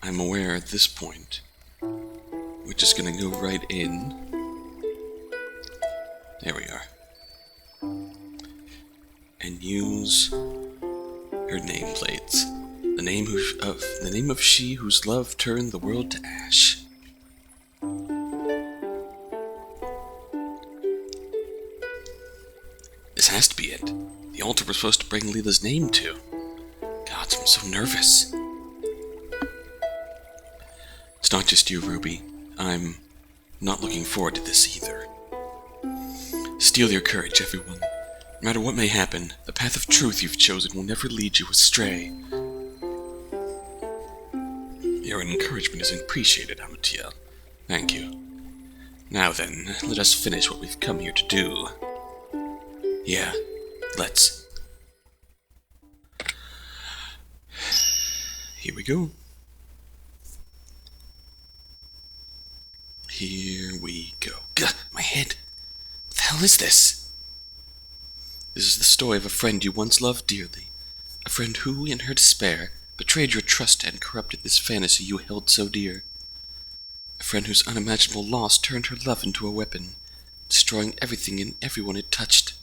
I'm aware at this point. We're just gonna go right in. There we are. And use her nameplates. The name of she whose love turned the world to ash. This has to be it. The altar we're supposed to bring Leela's name to. God, I'm so nervous. It's not just you, Ruby. I'm not looking forward to this either. Steel your courage, everyone. No matter what may happen, the path of truth you've chosen will never lead you astray. Your encouragement is appreciated, Amatiel. Thank you. Now then, let us finish what we've come here to do. Yeah, let's. Here we go. Here we go. Gah, my head. What the hell is this? This is the story of a friend you once loved dearly. A friend who, in her despair, betrayed your trust and corrupted this fantasy you held so dear. A friend whose unimaginable loss turned her love into a weapon, destroying everything and everyone it touched.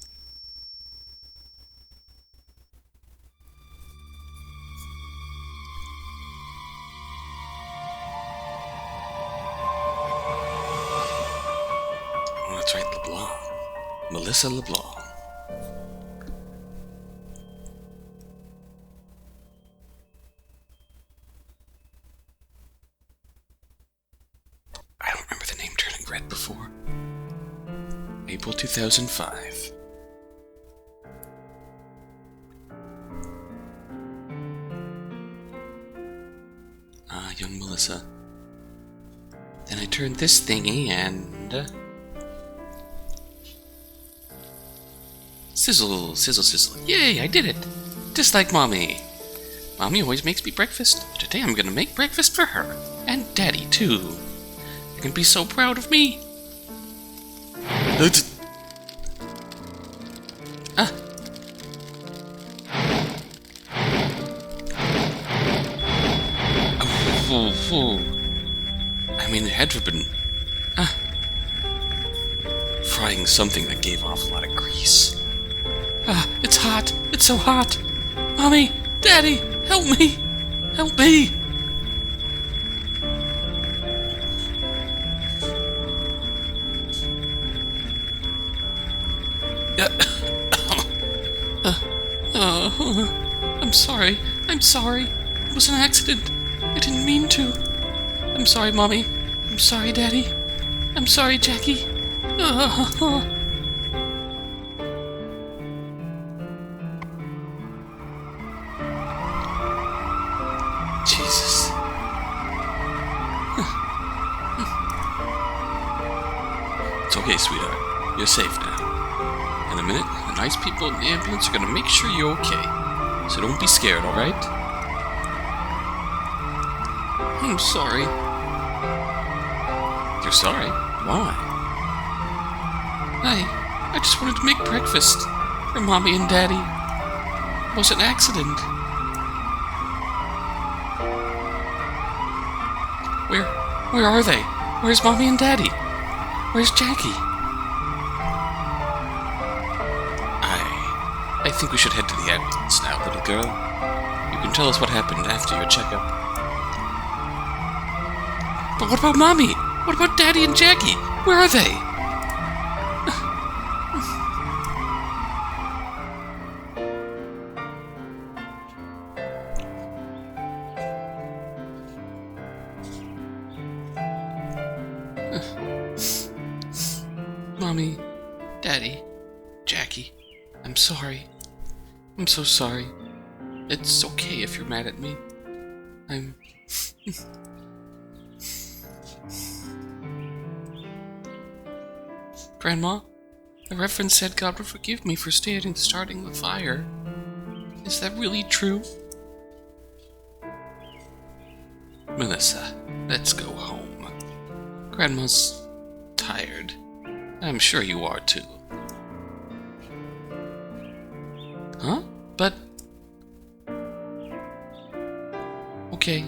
Oh, that's right, LeBlanc. Melissa LeBlanc. I don't remember the name turning red before. April 2005. Ah, young Melissa. Then I turned this thingy and... Sizzle, sizzle, sizzle. Yay, I did it! Just like Mommy. Mommy always makes me breakfast. Today I'm gonna make breakfast for her. And Daddy, too. You can be so proud of me. Ah. I mean, it had to have been frying something that gave off a lot of grease. It's hot. It's so hot. Mommy, Daddy, help me. Help me. I'm sorry. I'm sorry. It was an accident. I didn't mean to. I'm sorry, Mommy. I'm sorry, Daddy. I'm sorry, Jackie. Jesus. It's okay, sweetheart. You're safe now. In a minute, the nice people in the ambulance are gonna make sure you're okay. So don't be scared, alright? I'm sorry. You're sorry? Why? I just wanted to make breakfast for Mommy and Daddy. It was an accident. Where are they? Where's Mommy and Daddy? Where's Jackie? I think we should head to the ambulance now, little girl. You can tell us what happened after your checkup. But what about Mommy? What about Daddy and Jackie? Where are they? Mommy, Daddy, Jackie, I'm sorry. I'm so sorry. It's okay if you're mad at me. I'm... Grandma, the Reverend said God would forgive me for starting the fire. Is that really true? Melissa, let's go home. Grandma's tired. I'm sure you are too. Huh? But... Okay.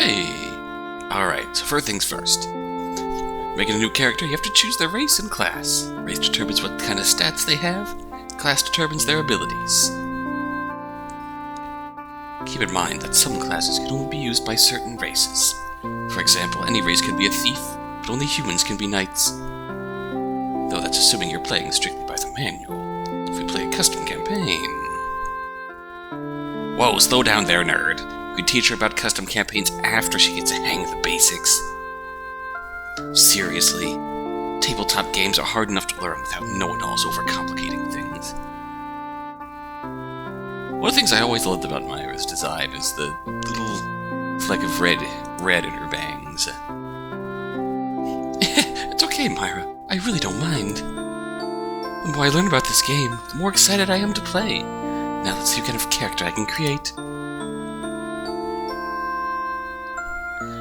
Hey! Alright, so first things first. Making a new character, you have to choose their race and class. Race determines what kind of stats they have. Class determines their abilities. Keep in mind that some classes can only be used by certain races. For example, any race can be a thief, but only humans can be knights. Though that's assuming you're playing strictly by the manual. If we play a custom campaign... Whoa, slow down there, nerd. You can teach her about custom campaigns after she gets a hang of the basics. Seriously, tabletop games are hard enough to learn without know-it-alls overcomplicating things. One of the things I always loved about Myra's design is the little fleck of red in her bangs. It's okay, Myra. I really don't mind. The more I learn about this game, the more excited I am to play. Now let's see what kind of character I can create.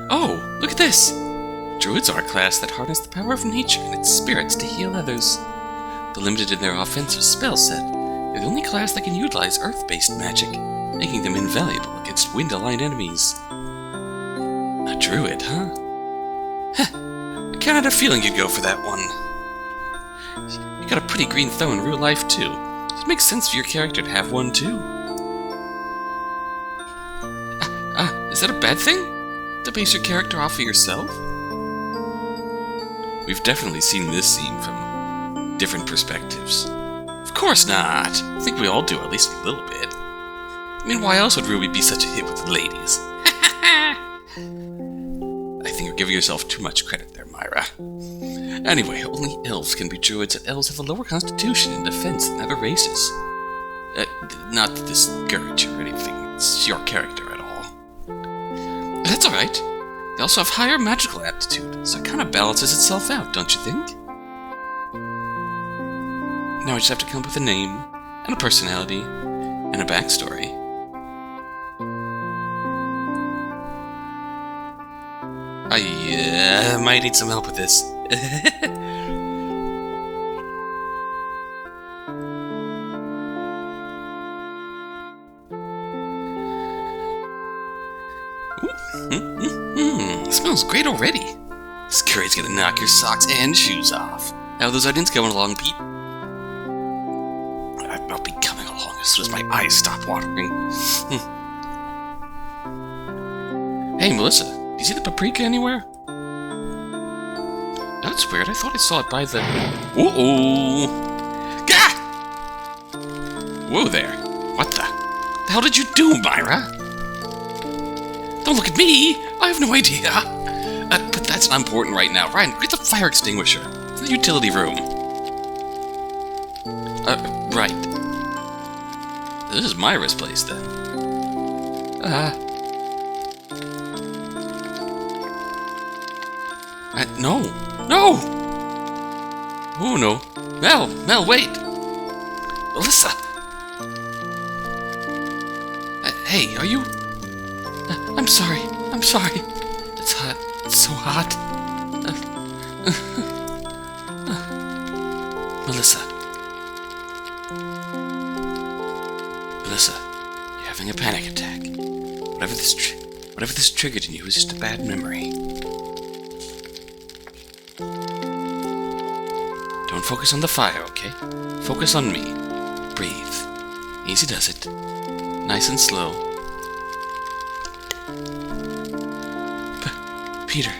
Oh, look at this! Druids are a class that harness the power of nature and its spirits to heal others. Though limited in their offensive spell set, they're the only class that can utilize earth-based magic, making them invaluable against wind-aligned enemies. A druid, huh? Heh, I kinda had a feeling you'd go for that one. You got a pretty green thumb in real life, too. So it makes sense for your character to have one, too. Is that a bad thing? To base your character off of yourself? We've definitely seen this scene from different perspectives. Of course not! I think we all do, at least a little bit. I mean, why else would Ruby be such a hit with the ladies? I think you're giving yourself too much credit there, Myra. Anyway, only elves can be druids, and elves have a lower constitution and defense than other races. Not to discourage you or anything, it's your character at all. That's alright. They also have higher magical aptitude, so it kind of balances itself out, don't you think? Now I just have to come up with a name, and a personality, and a backstory. I might need some help with this. Smells great already. This curry's gonna knock your socks and shoes off. How are those onions going along, Pete? I'll be coming along as soon as my eyes stop watering. Hey, Melissa, do you see the paprika anywhere? That's weird. I thought I saw it by the... Uh-oh! Gah! Whoa there. What the hell did you do, Myra? Don't look at me! I have no idea! But that's not important right now. Ryan, get the fire extinguisher. It's in the utility room. Right. This is Myra's place, then. No! No! Oh, no. Mel, wait! Melissa! Hey, are you... I'm sorry. It's hot. It's so hot. Melissa, you're having a panic attack. Whatever this triggered in you is just a bad memory. Don't focus on the fire, okay? Focus on me. Breathe. Easy does it. Nice and slow. Peter,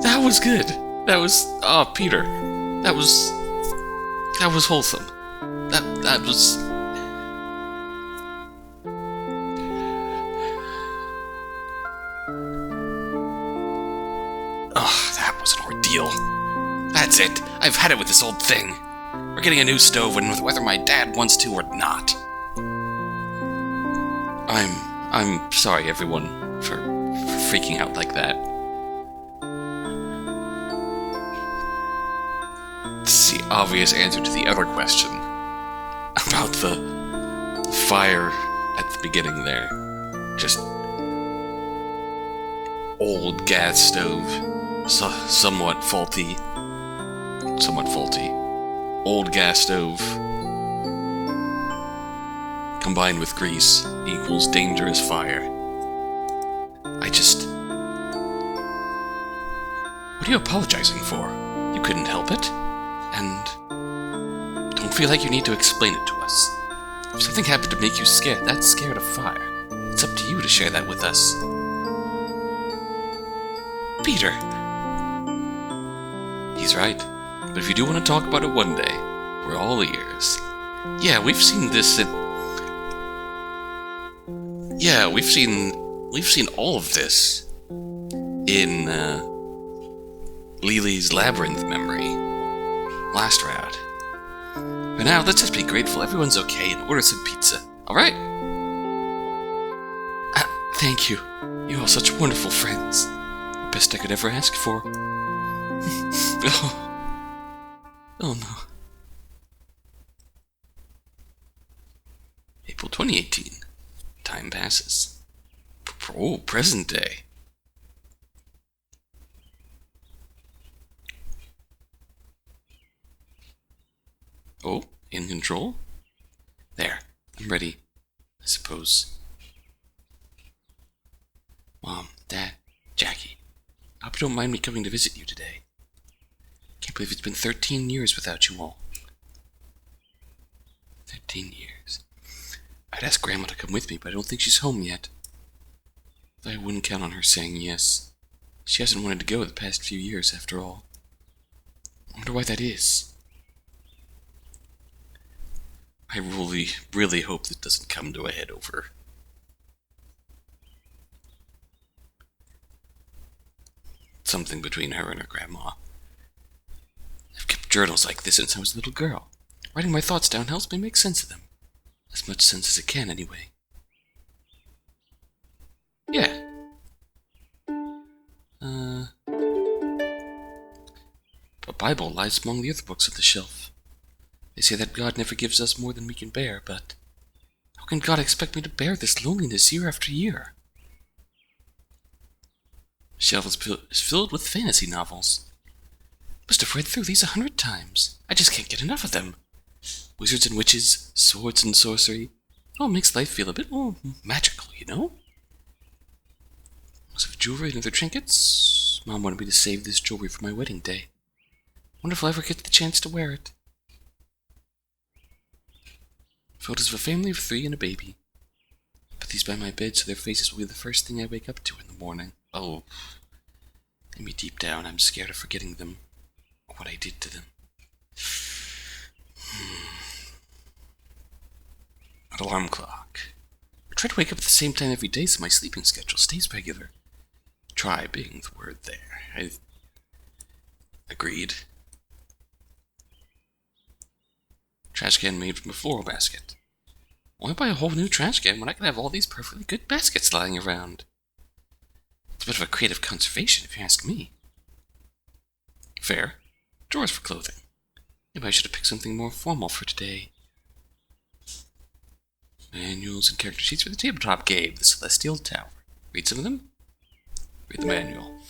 That was good. That was... Oh, Peter. That was wholesome. That was... Oh, that was an ordeal. That's it. I've had it with this old thing. We're getting a new stove, and whether my dad wants to or not. I'm sorry, everyone, for freaking out like that. It's the obvious answer to the other question about the fire at the beginning there. Just old gas stove. somewhat faulty, old gas stove combined with grease equals dangerous fire. What are you apologizing for? You couldn't help it, and don't feel like you need to explain it to us. If something happened to make you that scared of fire, it's up to you to share that with us. Peter! He's right, but if you do want to talk about it one day, we're all ears. Yeah, we've seen this in... Yeah, we've seen all of this in, Lily's Labyrinth memory last round. But now, let's just be grateful everyone's okay and order some pizza, alright? Thank you. You're all such wonderful friends. The best I could ever ask for. Oh no. April 2018. Time passes. Oh, present day. Oh, in control? There, I'm ready, I suppose. Mom, Dad, Jackie, I hope you don't mind me coming to visit you today. Can't believe it's been 13 years without you all. 13 years. I'd ask Grandma to come with me, but I don't think she's home yet. I wouldn't count on her saying yes. She hasn't wanted to go the past few years, after all. I wonder why that is. I really hope that doesn't come to a head over something between her and her grandma. I've kept journals like this since I was a little girl. Writing my thoughts down helps me make sense of them. As much sense as it can, anyway. Yeah. A Bible lies among the other books on the shelf. They say that God never gives us more than we can bear, but how can God expect me to bear this loneliness year after year? The shelf is filled with fantasy novels. Must have read through these 100 times. I just can't get enough of them. Wizards and witches, swords and sorcery. It all makes life feel a bit more magical, you know? Lots of jewelry and other trinkets. Mom wanted me to save this jewelry for my wedding day. Wonder if I'll ever get the chance to wear it. Photos of a family of 3 and a baby. Put these by my bed so their faces will be the first thing I wake up to in the morning. Oh, maybe deep down I'm scared of forgetting them, or what I did to them. An alarm clock. I try to wake up at the same time every day so my sleeping schedule stays regular. Try being the word there. I agreed. Trash can made from a floral basket. Why buy a whole new trash can when I can have all these perfectly good baskets lying around? It's a bit of a creative conservation, if you ask me. Fair. Drawers for clothing. Maybe I should have picked something more formal for today. Manuals and character sheets for the tabletop game, The Celestial Tower. Read some of them? Read the manual.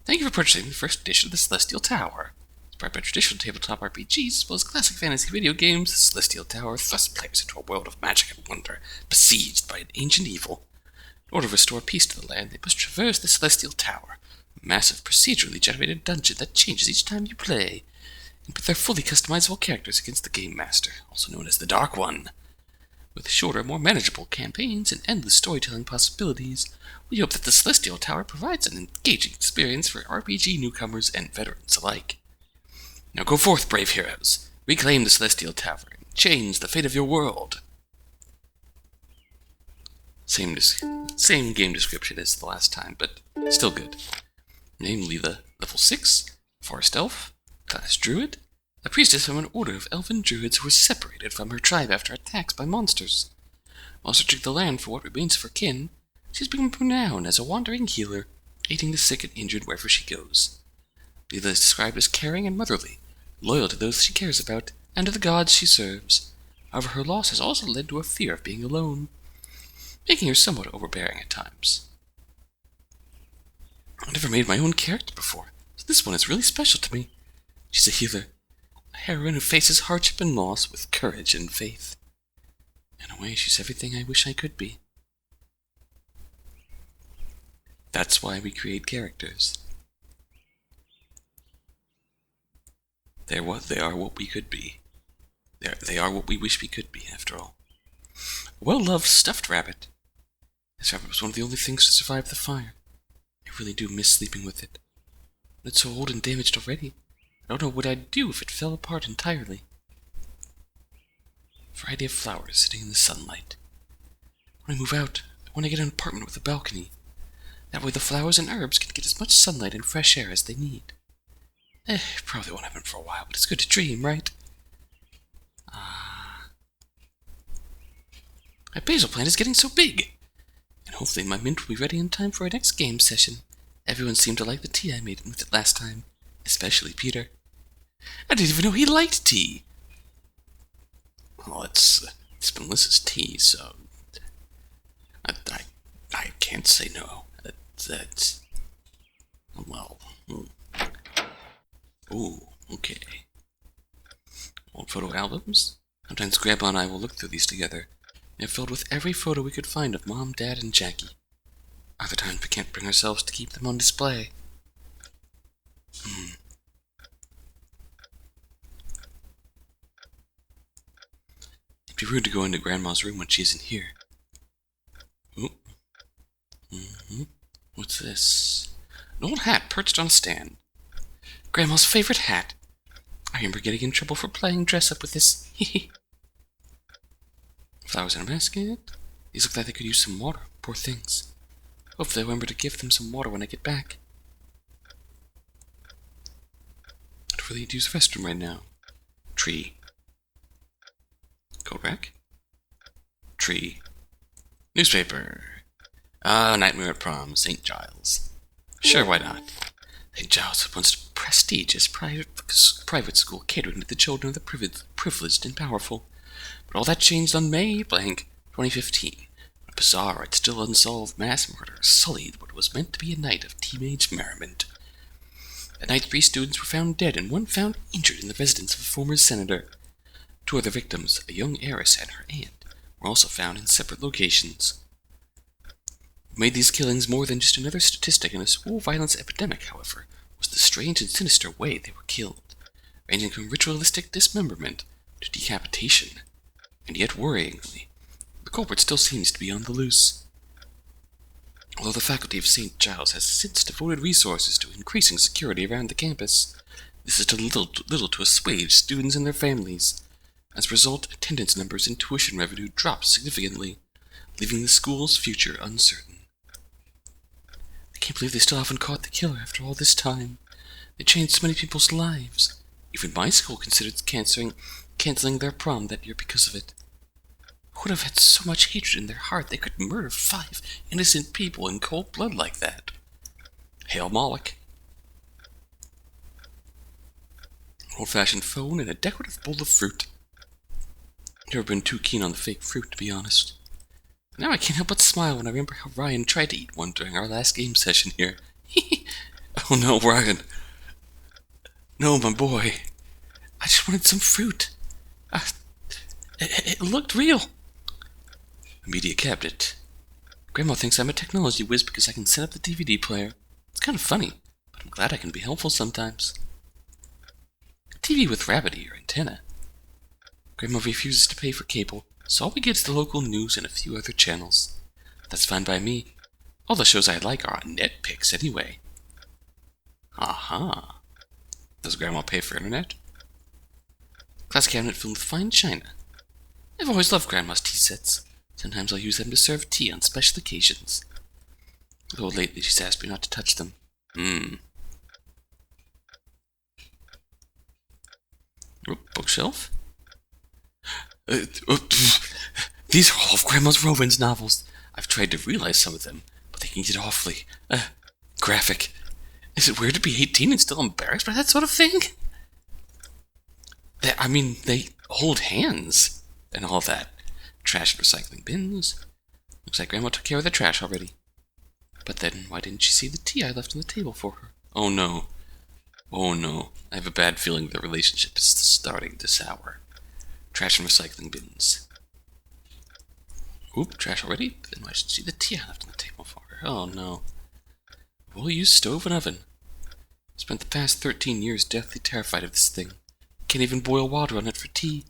Thank you for purchasing the first edition of The Celestial Tower. Inspired by traditional tabletop RPGs, as well as classic fantasy video games, The Celestial Tower thrusts players into a world of magic and wonder, besieged by an ancient evil. In order to restore peace to the land, they must traverse the Celestial Tower, a massive procedurally generated dungeon that changes each time you play, and put their fully customizable characters against the Game Master, also known as the Dark One. With shorter, more manageable campaigns and endless storytelling possibilities, we hope that the Celestial Tower provides an engaging experience for RPG newcomers and veterans alike. Now go forth, brave heroes. Reclaim the Celestial Tower and change the fate of your world. Same game description as the last time, but still good. Namely the Level 6, Forest Elf, Class Druid, a priestess from an order of elven druids who were separated from her tribe after attacks by monsters. While searching the land for what remains of her kin, she's become renowned as a wandering healer, aiding the sick and injured wherever she goes. Leela is described as caring and motherly, loyal to those she cares about, and to the gods she serves. However, her loss has also led to a fear of being alone, making her somewhat overbearing at times. I've never made my own character before. This one is really special to me. She's a healer, a heroine who faces hardship and loss with courage and faith. In a way, she's everything I wish I could be. That's why we create characters. They are what we could be. They are what we wish we could be, after all. A well-loved stuffed rabbit. This rabbit was one of the only things to survive the fire. I really do miss sleeping with it. But it's so old and damaged already. I don't know what I'd do if it fell apart entirely. A variety of flowers sitting in the sunlight. When I move out, I want to get an apartment with a balcony. That way the flowers and herbs can get as much sunlight and fresh air as they need. Probably won't happen for a while, but it's good to dream, right? My basil plant is getting so big, and hopefully my mint will be ready in time for our next game session. Everyone seemed to like the tea I made with it last time, especially Peter. I didn't even know he liked tea. Well, it's Melissa's tea, so I can't say no. That's well. Ooh, okay. Old photo albums. Sometimes Grandma and I will look through these together. They're filled with every photo we could find of Mom, Dad, and Jackie. Other times we can't bring ourselves to keep them on display. It'd be rude to go into Grandma's room when she isn't here. Ooh. What's this? An old hat perched on a stand. Grandma's favorite hat. I remember getting in trouble for playing dress-up with this. Flowers in a basket. These look like they could use some water. Poor things. Hopefully I remember to give them some water when I get back. I don't really need to use the restroom right now. Tree. Coat rack. Tree. Newspaper. Nightmare at Prom, St. Giles. Sure, why not? St. Giles had once a prestigious private school catering to the children of the privileged and powerful. But all that changed on May 2015, when a bizarre and still unsolved mass murder sullied what was meant to be a night of teenage merriment. That night, 3 students were found dead and 1 found injured in the residence of a former senator. 2 other victims, a young heiress and her aunt, were also found in separate locations. What made these killings more than just another statistic in a school violence epidemic, however, was the strange and sinister way they were killed, ranging from ritualistic dismemberment to decapitation. And yet, worryingly, the culprit still seems to be on the loose. Although the faculty of St. Giles has since devoted resources to increasing security around the campus, this is little to assuage students and their families. As a result, attendance numbers and tuition revenue dropped significantly, leaving the school's future uncertain. I can't believe they still haven't caught the killer after all this time. They changed so many people's lives. Even my school considered canceling their prom that year because of it. Who would have had so much hatred in their heart they could murder 5 innocent people in cold blood like that? Hail Moloch. An old-fashioned phone and a decorative bowl of fruit. Never been too keen on the fake fruit, to be honest. Now I can't help but smile when I remember how Ryan tried to eat one during our last game session here. Oh no, Ryan. No, my boy. I just wanted some fruit. It looked real. A media cabinet. Grandma thinks I'm a technology whiz because I can set up the DVD player. It's kind of funny, but I'm glad I can be helpful sometimes. A TV with rabbit ear antenna. Grandma refuses to pay for cable, so all we get is the local news and a few other channels. That's fine by me. All the shows I like are on Netflix anyway. Aha. Does Grandma pay for internet? Glass cabinet filled with fine china. I've always loved Grandma's tea sets. Sometimes I'll use them to serve tea on special occasions. Though lately she's asked me not to touch them. Bookshelf? These are all of Grandma's romance novels. I've tried to realize some of them, but they can get awfully graphic. Is it weird to be 18 and still embarrassed by that sort of thing? They hold hands and all that. Trash and recycling bins. Looks like Grandma took care of the trash already. But then, why didn't she see the tea I left on the table for her? Oh no. Oh no, I have a bad feeling the relationship is starting to sour. Trash and recycling bins. Oop, trash already? Then I should see the tea I left on the table for her. Oh no. We'll use stove and oven. Spent the past 13 years deathly terrified of this thing. Can't even boil water on it for tea.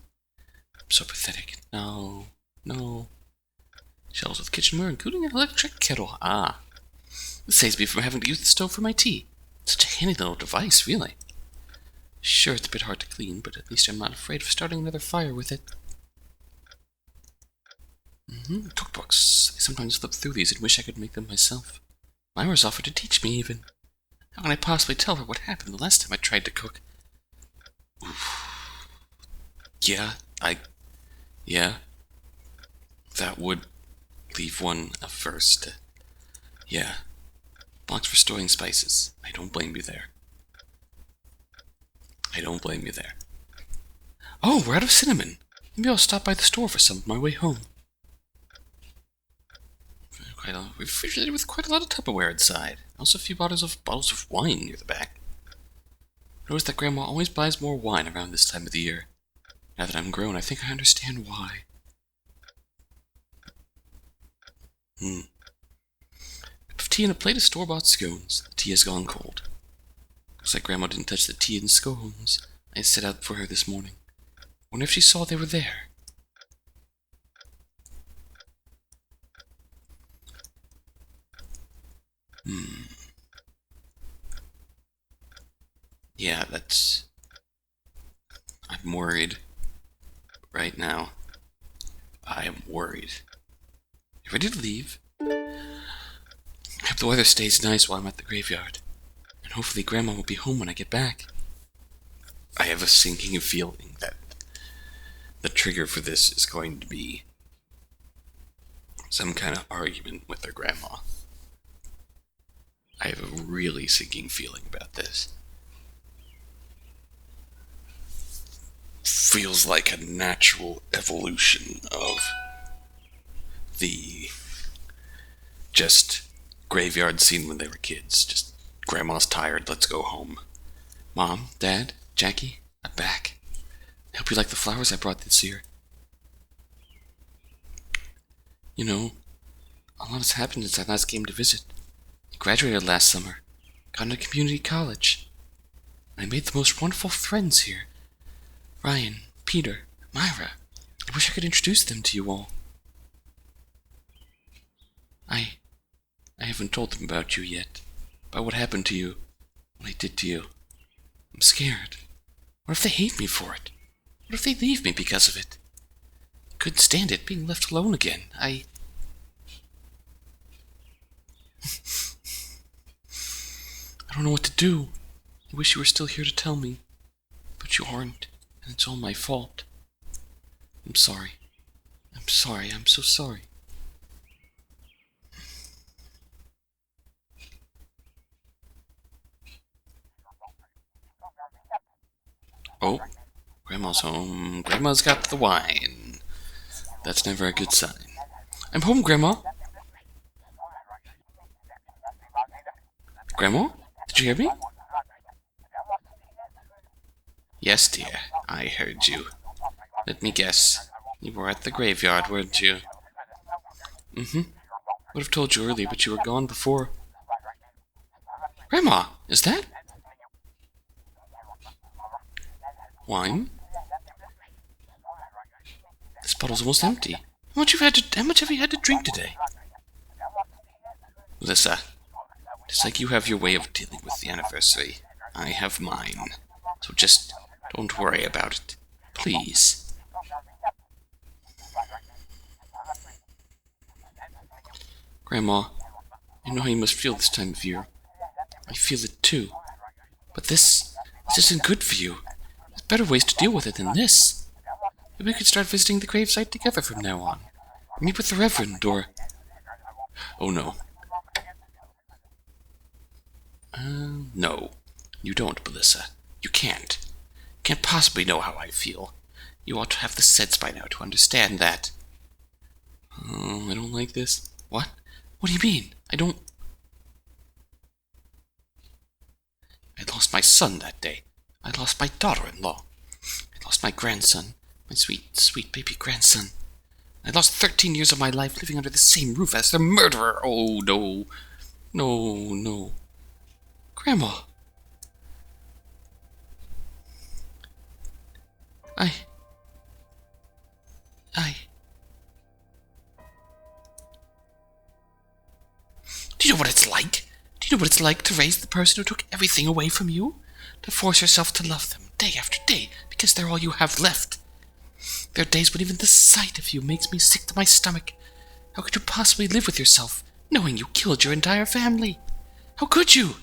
I'm so pathetic. No. No. Shelves with kitchenware, including an electric kettle. Ah. This saves me from having to use the stove for my tea. Such a handy little device, really. Sure, it's a bit hard to clean, but at least I'm not afraid of starting another fire with it. Cookbooks. I sometimes flip through these and wish I could make them myself. Myra's offered to teach me, even. How can I possibly tell her what happened the last time I tried to cook? Oof. Yeah. That would leave one averse to... Yeah. Blocks for storing spices. I don't blame you there. Oh, we're out of cinnamon. Maybe I'll stop by the store for some on my way home. Refrigerated with quite a lot of Tupperware inside. Also a few bottles of wine near the back. Notice that Grandma always buys more wine around this time of the year. Now that I'm grown, I think I understand why. A cup of tea and a plate of store-bought scones. The tea has gone cold. Looks like Grandma didn't touch the tea and scones I set out for her this morning. Wonder if she saw they were there. Yeah, I'm worried. Right now. I am worried. You ready to leave? I hope the weather stays nice while I'm at the graveyard. And hopefully Grandma will be home when I get back. I have a sinking feeling that the trigger for this is going to be some kind of argument with their grandma. I have a really sinking feeling about this. Feels like a natural evolution of the just graveyard scene when they were kids. Just, Grandma's tired, let's go home. Mom, Dad, Jackie, I'm back. I hope you like the flowers I brought this year. You know, a lot has happened since I last came to visit. I graduated last summer, got into community college. I made the most wonderful friends here. Ryan, Peter, Myra. I wish I could introduce them to you all. I haven't told them about you yet. About what happened to you. What I did to you. I'm scared. What if they hate me for it? What if they leave me because of it? I couldn't stand it, being left alone again. I don't know what to do. I wish you were still here to tell me. But you aren't, and it's all my fault. I'm sorry. I'm so sorry. Oh, Grandma's home. Grandma's got the wine. That's never a good sign. I'm home, Grandma. Grandma? Did you hear me? Yes, dear. I heard you. Let me guess. You were at the graveyard, weren't you? Would have told you earlier, but you were gone before. Grandma, is that? Wine? This bottle's almost empty. How much have you had to drink today? Melissa, it's like you have your way of dealing with the anniversary. I have mine. So just don't worry about it. Please. Grandma, I know how you must feel this time of year. I feel it too. But this isn't good for you. There's better ways to deal with it than this. Maybe we could start visiting the gravesite together from now on. Or meet with the Reverend, or... Oh no. No. You don't, Melissa. You can't. You can't possibly know how I feel. You ought to have the sense by now to understand that. Oh, I don't like this. What? What do you mean? I lost my son that day. I lost my daughter-in-law. I lost my grandson, my sweet, sweet baby grandson. I lost 13 years of my life living under the same roof as the murderer. Oh, no. No, no. Grandma. I... Do you know what it's like? Do you know what it's like to raise the person who took everything away from you? To force yourself to love them day after day because they're all you have left. There are days when even the sight of you makes me sick to my stomach. How could you possibly live with yourself, knowing you killed your entire family? How could you?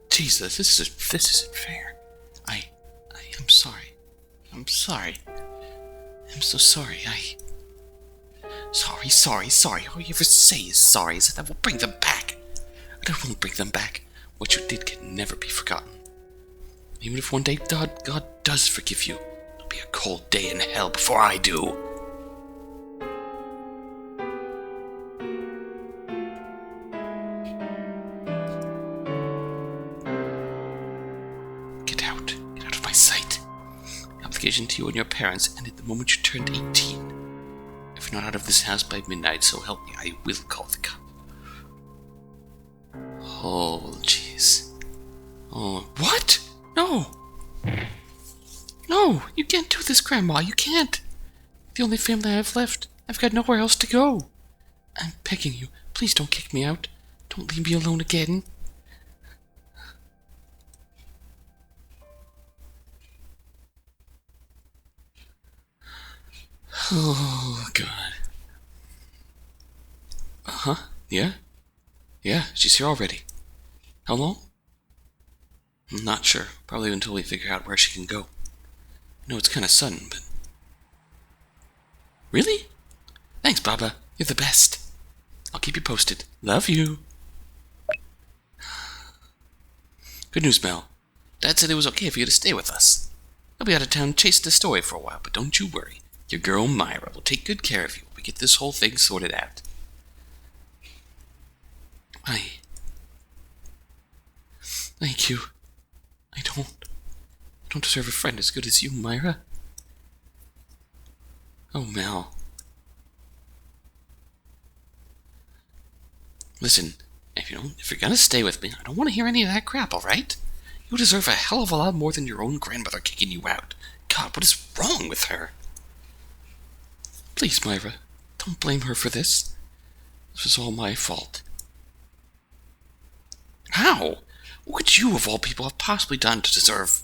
Jesus, this isn't fair. I'm sorry. I'm sorry. I'm so sorry. Sorry. All you ever say is sorry, is that I will bring them back. But I won't bring them back. What you did can never be forgotten. Even if one day God does forgive you, it'll be a cold day in hell before I do. Get out of my sight. The obligation to you and your parents ended the moment you turned 18. If you're not out of this house by midnight, so help me, I will call the cop. Oh, jeez. Oh, what? No! No, you can't do this, Grandma, you can't. The only family I have left. I've got nowhere else to go. I'm begging you, please don't kick me out. Don't leave me alone again. Oh, God. Uh-huh, yeah? Yeah, she's here already. How long? I'm not sure. Probably until we figure out where she can go. I know it's kind of sudden, but... Really? Thanks, Baba. You're the best. I'll keep you posted. Love you. Good news, Mel. Dad said it was okay for you to stay with us. I'll be out of town chasing the story for a while, but don't you worry. Your girl Myra will take good care of you when we get this whole thing sorted out. Thank you. I don't deserve a friend as good as you, Myra. Oh, Mel. Listen, if you're gonna stay with me, I don't want to hear any of that crap, alright? You deserve a hell of a lot more than your own grandmother kicking you out. God, what is wrong with her? Please, Myra, don't blame her for this. This was all my fault. How? What could you, of all people, have possibly done to deserve...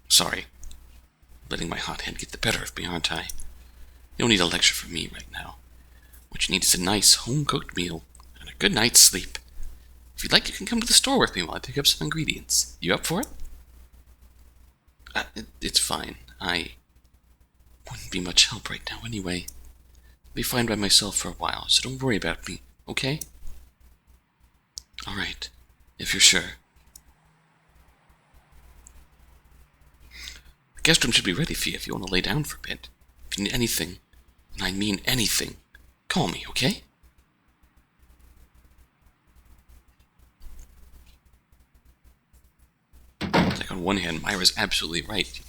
Sorry. Letting my hot head get the better of me, aren't I? You don't need a lecture from me right now. What you need is a nice, home-cooked meal and a good night's sleep. If you'd like, you can come to the store with me while I pick up some ingredients. You up for it? It's fine. I wouldn't be much help right now anyway. I'll be fine by myself for a while, so don't worry about me, okay? Alright, if you're sure. The guest room should be ready for you if you want to lay down for a bit. If you need anything, and I mean anything, call me, okay? Like, on one hand, Myra's absolutely right.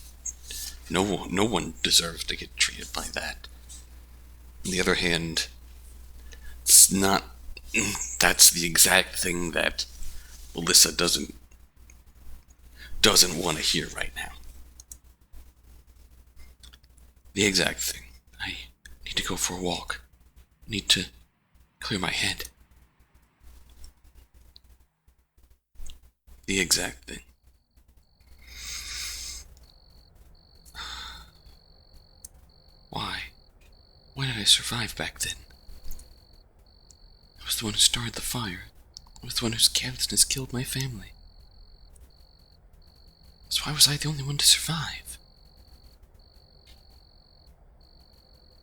No one deserves to get treated like that. On the other hand, it's not... That's the exact thing that Alyssa doesn't want to hear right now. The exact thing. I need to go for a walk. Need to clear my head. The exact thing. Why? Why did I survive back then? I was the one who started the fire. I was the one whose carelessness killed my family. So why was I the only one to survive?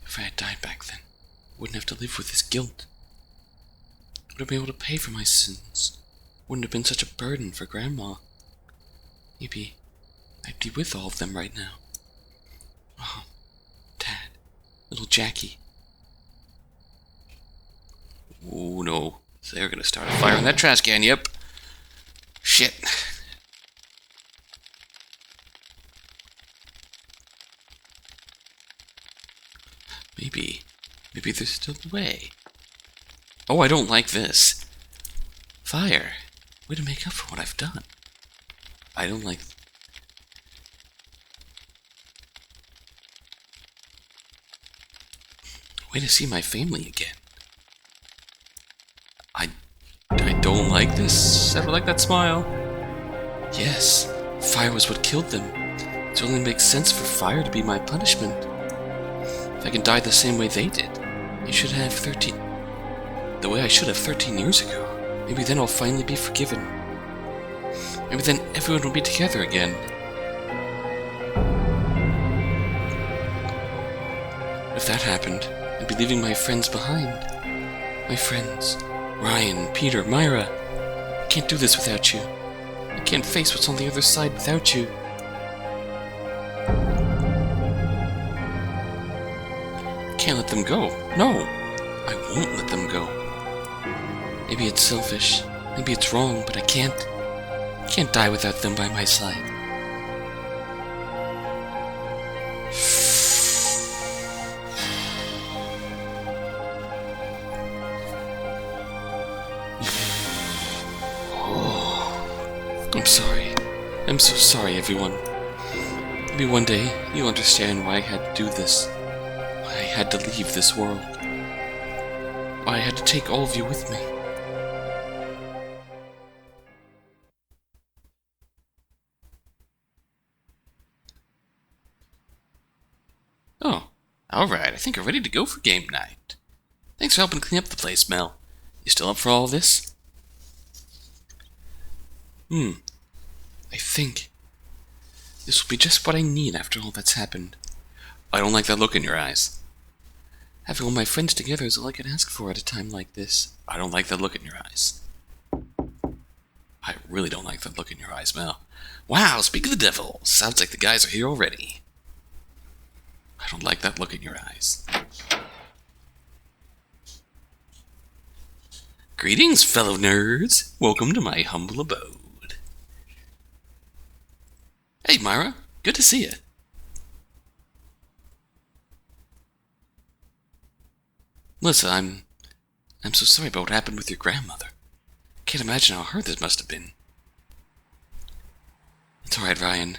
If I had died back then, I wouldn't have to live with this guilt. I would have been able to pay for my sins. Wouldn't have been such a burden for Grandma. Maybe I'd be with all of them right now. Oh, Dad, little Jackie. So they're gonna start a fire in that trash can, yep. Shit. Maybe there's still a way. Oh, I don't like this. Fire. Way to make up for what I've done. I don't like... Way to see my family again. I don't like this. I don't like that smile. Yes, fire was what killed them. It only makes sense for fire to be my punishment. If I can die the same way they did, I should have 13... The way I should have 13 years ago. Maybe then I'll finally be forgiven. Maybe then everyone will be together again. If that happened, I'd be leaving my friends behind. My friends. Ryan, Peter, Myra. I can't do this without you. I can't face what's on the other side without you. I can't let them go. No, I won't let them go. Maybe it's selfish. Maybe it's wrong, but I can't die without them by my side. I'm sorry. I'm so sorry, everyone. Maybe one day you'll understand why I had to do this. Why I had to leave this world. Why I had to take all of you with me. Oh, alright. I think we're ready to go for game night. Thanks for helping clean up the place, Mel. You still up for all this? I think this will be just what I need after all that's happened. I don't like that look in your eyes. Having all my friends together is all I can ask for at a time like this. I don't like that look in your eyes. I really don't like that look in your eyes, Mel. Wow, speak of the devil. Sounds like the guys are here already. I don't like that look in your eyes. Greetings, fellow nerds. Welcome to my humble abode. Hey, Myra. Good to see you. Melissa, I'm so sorry about what happened with your grandmother. Can't imagine how hard this must have been. It's alright, Ryan.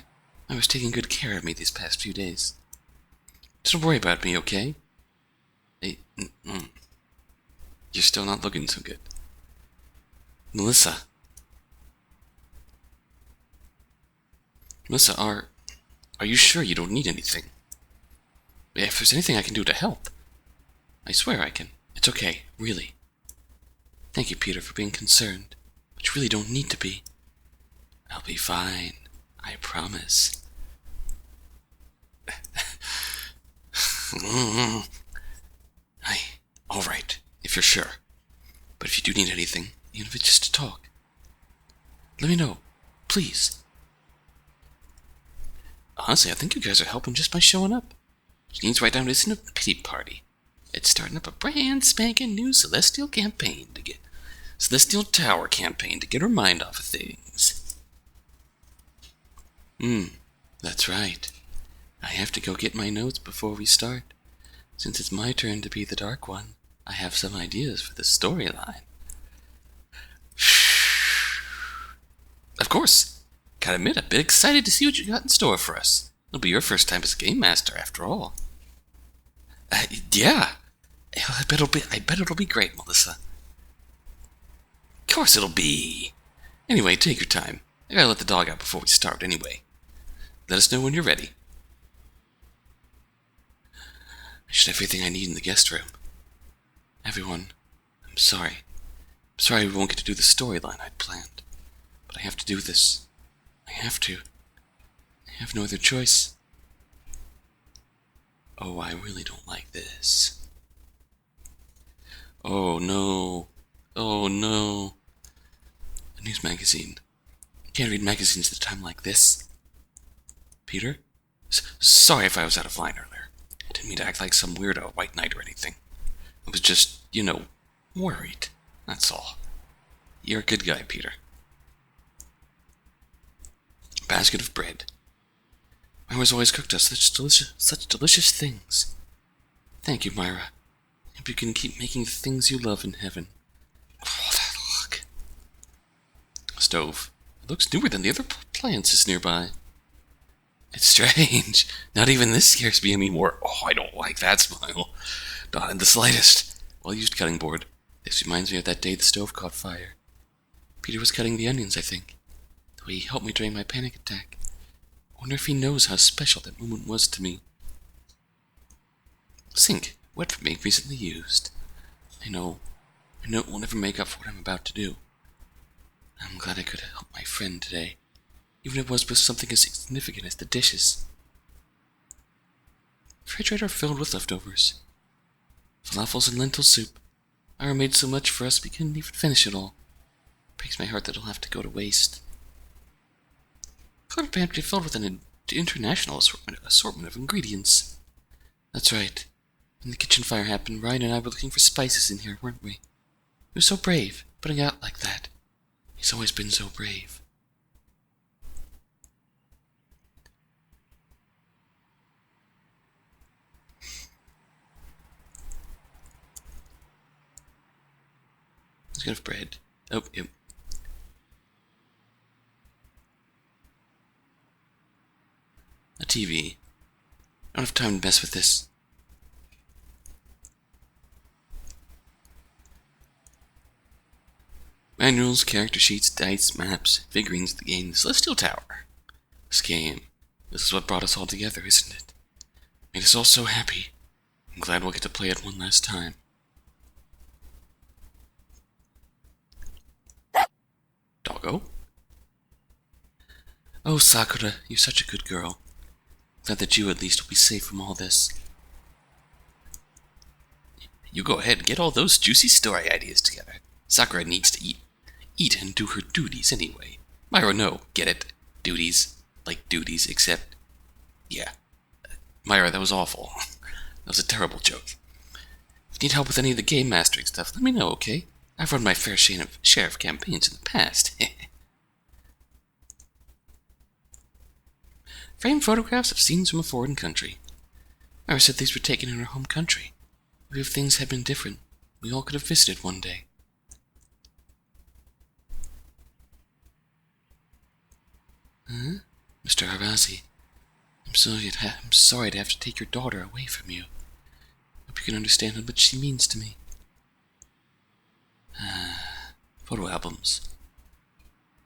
I was taking good care of me these past few days. Don't worry about me, okay? Hey, You're still not looking so good. Melissa, are you sure you don't need anything? If there's anything I can do to help, I swear I can. It's okay, really. Thank you, Peter, for being concerned, but you really don't need to be. I'll be fine, I promise. Alright, if you're sure. But if you do need anything, even if it's just to talk, let me know, please. Honestly, I think you guys are helping just by showing up. Which means right down to isn't a pity party. It's starting up a brand spanking new Celestial Tower campaign to get her mind off of things. That's right. I have to go get my notes before we start. Since it's my turn to be the Dark One, I have some ideas for the storyline. Of course. Gotta admit, I'm a bit excited to see what you got in store for us. It'll be your first time as a game master, after all. Yeah. I bet it'll be great, Melissa. Of course it'll be. Anyway, take your time. I gotta let the dog out before we start, anyway. Let us know when you're ready. I should have everything I need in the guest room. Everyone, I'm sorry. I'm sorry we won't get to do the storyline I'd planned. But I have to do this. I have to. I have no other choice. Oh, I really don't like this. Oh, no. Oh, no. A news magazine. I can't read magazines at a time like this. Peter? Sorry if I was out of line earlier. I didn't mean to act like some weirdo white knight or anything. I was just, worried. That's all. You're a good guy, Peter. Basket of bread. Myra's always cooked us such delicious things. Thank you, Myra. Hope you can keep making the things you love in heaven. Oh, that look. Stove. It looks newer than the other appliances nearby. It's strange. Not even this scares me anymore. Oh, I don't like that smile. Not in the slightest. Well-used cutting board. This reminds me of that day the stove caught fire. Peter was cutting the onions, I think. The way he helped me during my panic attack. I wonder if he knows how special that moment was to me. Sink. Wet from being recently used. I know it will never make up for what I'm about to do. I'm glad I could help my friend today. Even if it was with something as significant as the dishes. Refrigerator filled with leftovers. Falafels and lentil soup. Myra made so much for us we couldn't even finish it all. Breaks my heart that it'll have to go to waste. Cluttered pantry filled with an international assortment of ingredients. That's right. When the kitchen fire happened, Ryan and I were looking for spices in here, weren't we? He was so brave, putting out like that. He's always been so brave. Let's get bread. Oh, yep. A TV. I don't have time to mess with this. Manuals, character sheets, dice, maps, figurines of the game, the Celestial Tower. This game. This is what brought us all together, isn't it? Made us all so happy. I'm glad we'll get to play it one last time. Doggo? Oh, Sakura, you're such a good girl. Glad that you at least will be safe from all this. You go ahead and get all those juicy story ideas together. Sakura needs to eat and do her duties anyway. Myra, no, get it? Duties. Like duties, except... Yeah. Myra, that was awful. That was a terrible joke. If you need help with any of the game mastering stuff, let me know, okay? I've run my fair share of campaigns in the past. Framed photographs of scenes from a foreign country. Myra said these were taken in her home country. Maybe if things had been different, we all could have visited one day. Huh? Mr. Harazi, I'm sorry to have to take your daughter away from you. Hope you can understand how much she means to me. Photo albums.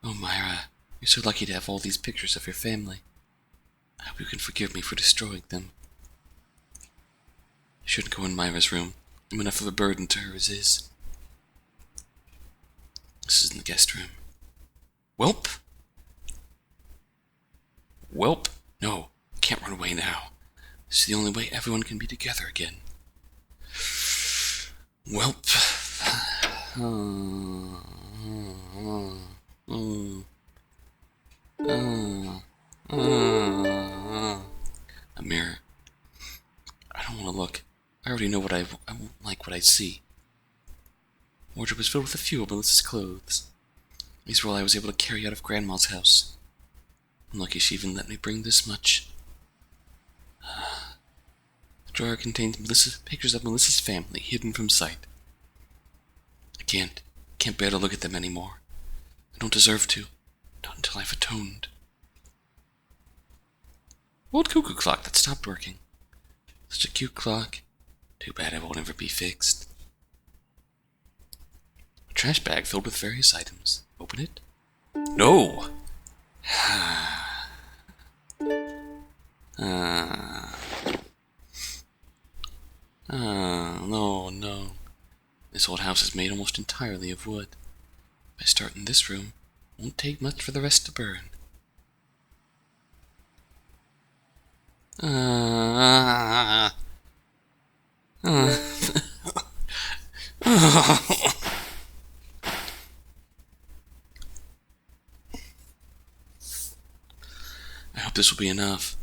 Oh, Myra, you're so lucky to have all these pictures of your family. I hope you can forgive me for destroying them. I shouldn't go in Myra's room. I'm enough of a burden to her as is. This is in the guest room. Welp? Welp? No, can't run away now. This is the only way everyone can be together again. Welp. A mirror. I don't want to look. I already know I won't like what I see. Wardrobe was filled with a few of Melissa's clothes. These were all I was able to carry out of Grandma's house. I'm lucky she even let me bring this much. The drawer contains pictures of Melissa's family, hidden from sight. I can't bear to look at them anymore. I don't deserve to. Not until I've atoned. Old cuckoo clock that stopped working. Such a cute clock. Too bad it won't ever be fixed. A trash bag filled with various items. Open it? No! No. This old house is made almost entirely of wood. If I start in this room, it won't take much for the rest to burn. I hope this will be enough.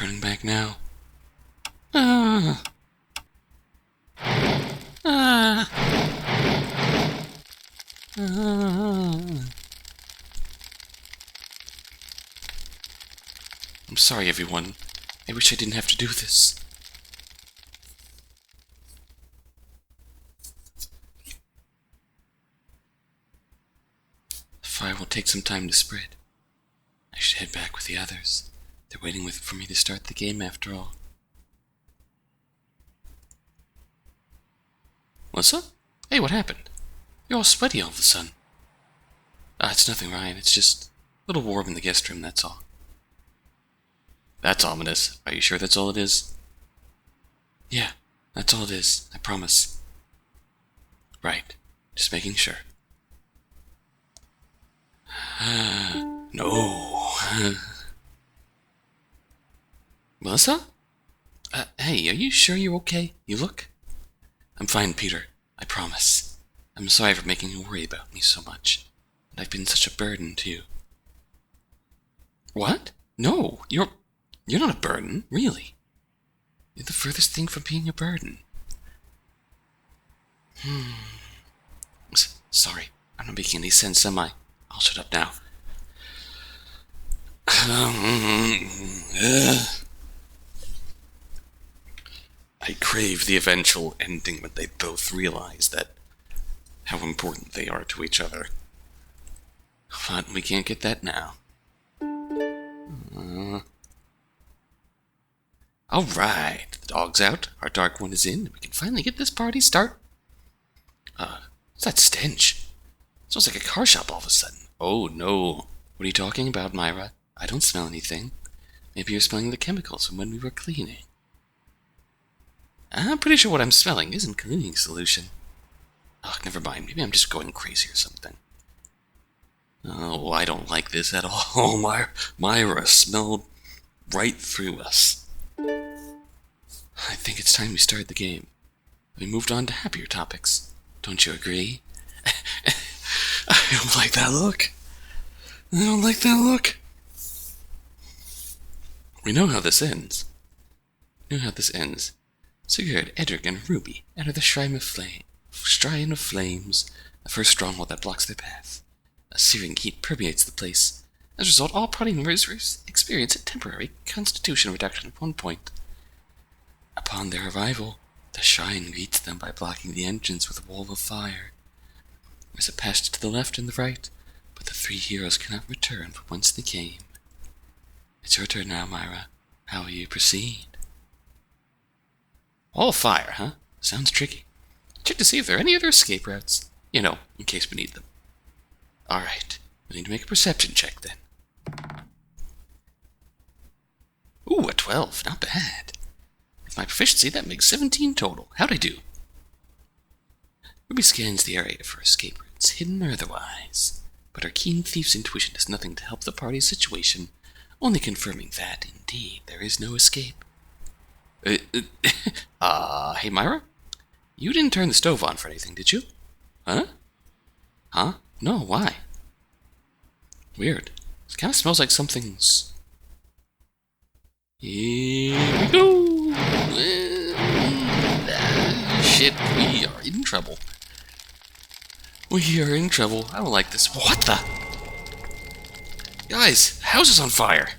turning back now. Ah. Ah. Ah. I'm sorry, everyone. I wish I didn't have to do this. The fire will take some time to spread. I should head back with the others. They're waiting for me to start the game after all. Melissa? Hey, what happened? You're all sweaty all of a sudden. It's nothing, Ryan. It's just a little warm in the guest room, that's all. That's ominous. Are you sure that's all it is? Yeah, that's all it is. I promise. Right. Just making sure. No. Melissa? Hey, are you sure you're okay? You look? I'm fine, Peter. I promise. I'm sorry for making you worry about me so much. And I've been such a burden to you. What? No, you're not a burden, really. You're the furthest thing from being a burden. Sorry, I'm not making any sense, am I? I'll shut up now. I crave the eventual ending when they both realize that how important they are to each other. But we can't get that now. Alright, the dog's out, our dark one is in, we can finally get this party started. What's that stench? It smells like a car shop all of a sudden. Oh no. What are you talking about, Myra? I don't smell anything. Maybe you're smelling the chemicals from when we were cleaning. I'm pretty sure what I'm smelling isn't cleaning solution. Never mind. Maybe I'm just going crazy or something. Oh, I don't like this at all. Myra smelled right through us. I think it's time we started the game. We moved on to happier topics. Don't you agree? I don't like that look. I don't like that look. We know how this ends. Sigurd, Edric, and Ruby enter the Shrine of Flames, the first stronghold that blocks their path. A searing heat permeates the place. As a result, all party members experience a temporary constitution reduction at 1 point. Upon their arrival, the shrine greets them by blocking the entrance with a wall of fire. There's a passage to the left and the right, but the three heroes cannot return from whence they came. It's your turn now, Myra. How will you proceed? Wall of fire, huh? Sounds tricky. Check to see if there are any other escape routes. You know, in case we need them. Alright, we need to make a perception check then. Ooh, a 12. Not bad. With my proficiency, that makes 17 total. How'd I do? Ruby scans the area for escape routes, hidden or otherwise. But her keen thief's intuition does nothing to help the party's situation, only confirming that, indeed, there is no escape. Hey Myra? You didn't turn the stove on for anything, did you? Huh? Huh? No, why? Weird. It kind of smells like something's... Here we go! Shit, we are in trouble. We are in trouble. I don't like this. What the? Guys, the house is on fire.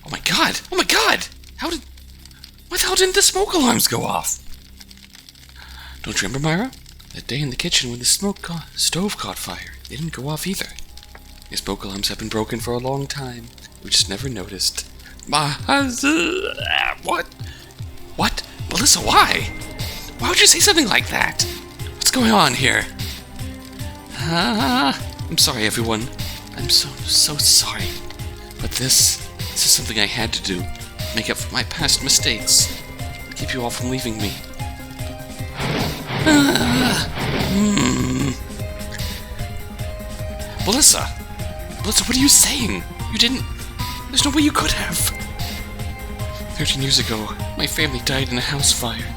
Oh my god! Oh my god! Why the hell didn't the smoke alarms go off? Don't you remember, Myra? That day in the kitchen when the stove caught fire. They didn't go off either. The smoke alarms have been broken for a long time. We just never noticed. What? What? Melissa, why? Why would you say something like that? What's going on here? I'm sorry, everyone. I'm so sorry. But this is something I had to do. Make up for my past mistakes. Keep you all from leaving me. Melissa, what are you saying? You didn't... There's no way you could have. 13 years ago, my family died in a house fire.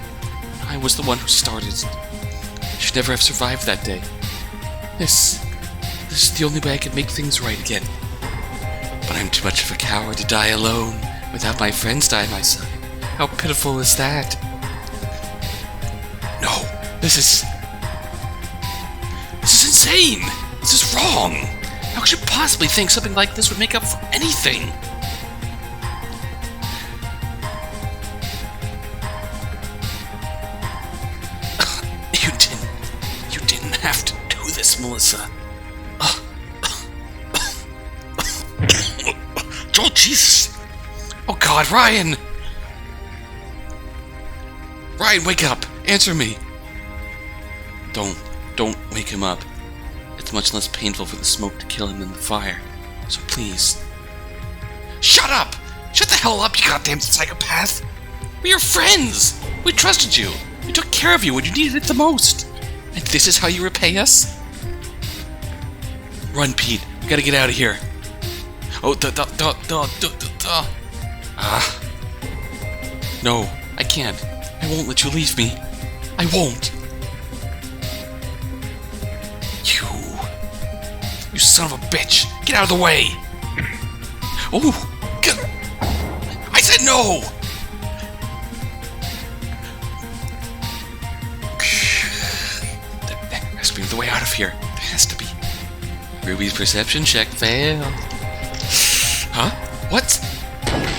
I was the one who started. I should never have survived that day. This is the only way I can make things right again. But I'm too much of a coward to die alone without my friends by my side. How pitiful is that? No, this is insane! This is wrong! How could you possibly think something like this would make up for anything? You didn't have to do this, Melissa. Oh, Jesus! Oh God, Ryan! Ryan, wake up! Answer me! Don't wake him up. It's much less painful for the smoke to kill him than the fire. So please. Shut up! Shut the hell up, you goddamn psychopath! We're your friends! We trusted you! We took care of you when you needed it the most! And this is how you repay us? Run, Pete. We gotta get out of here. Oh, No, I can't. I won't let you leave me. I won't. You son of a bitch! Get out of the way! Oh! I said no! There has to be the way out of here. There has to be. Ruby's perception check failed. Huh? What?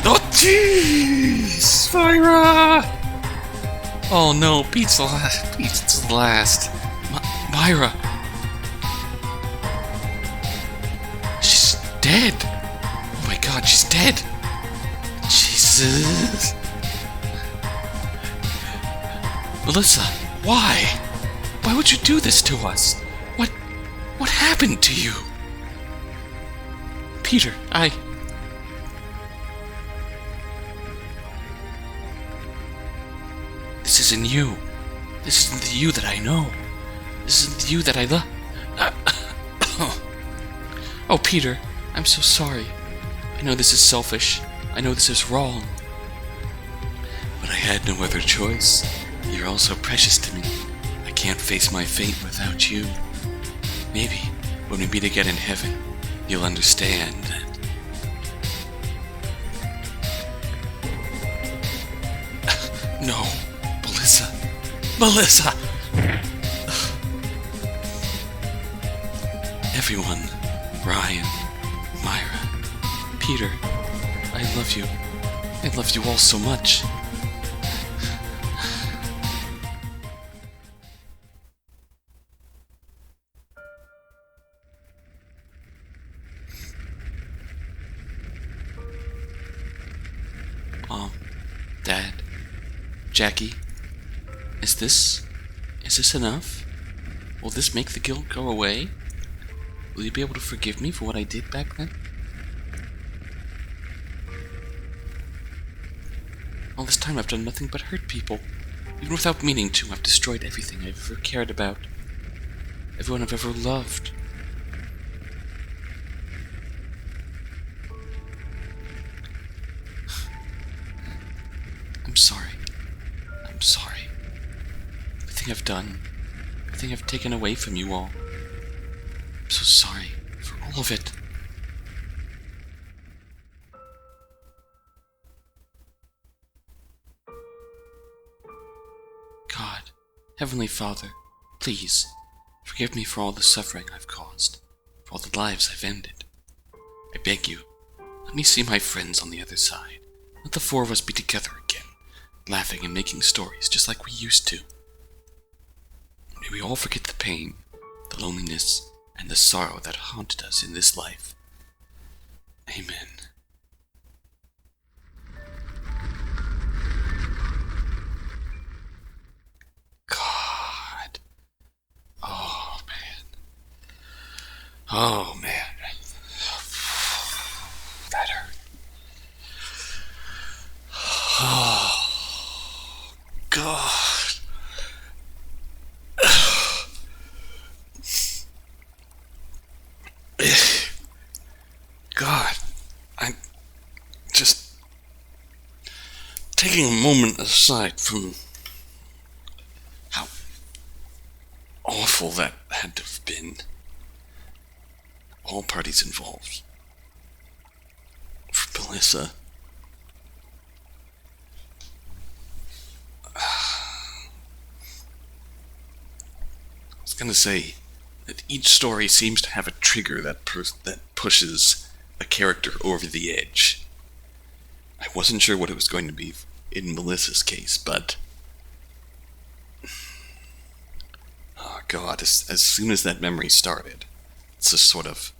Oh, jeez! Myra! Oh no, Pete's the last. Pete's the last. Myra. She's dead. Oh my God, she's dead. Jesus. Melissa, why? Why would you do this to us? What happened to you? Peter, This isn't you. This isn't the you that I know. This isn't the you that I love. Oh, Peter, I'm so sorry. I know this is selfish. I know this is wrong. But I had no other choice. You're all so precious to me. I can't face my fate without you. Maybe, when we meet again in heaven, you'll understand that. No, Melissa. Melissa! Everyone, Ryan, Myra, Peter, I love you. I love you all so much. Dad, Jackie, is this enough? Will this make the guilt go away? Will you be able to forgive me for what I did back then? All this time I've done nothing but hurt people. Even without meaning to, I've destroyed everything I've ever cared about. Everyone I've ever loved. I'm sorry. I'm sorry. Everything I've done. Everything I've taken away from you all. I'm so sorry for all of it. God, Heavenly Father, please, forgive me for all the suffering I've caused, for all the lives I've ended. I beg you, let me see my friends on the other side. Let the four of us be together again, laughing and making stories just like we used to. May we all forget the pain, the loneliness, and the sorrow that haunted us in this life. Amen. God. Oh, man. Oh, man. That hurt. Oh, God. God, I'm just taking a moment aside from how awful that had to have been. All parties involved. Melissa. I was gonna say that each story seems to have a trigger that pushes a character over the edge. I wasn't sure what it was going to be in Melissa's case, but oh god, as soon as that memory started, it's just sort of,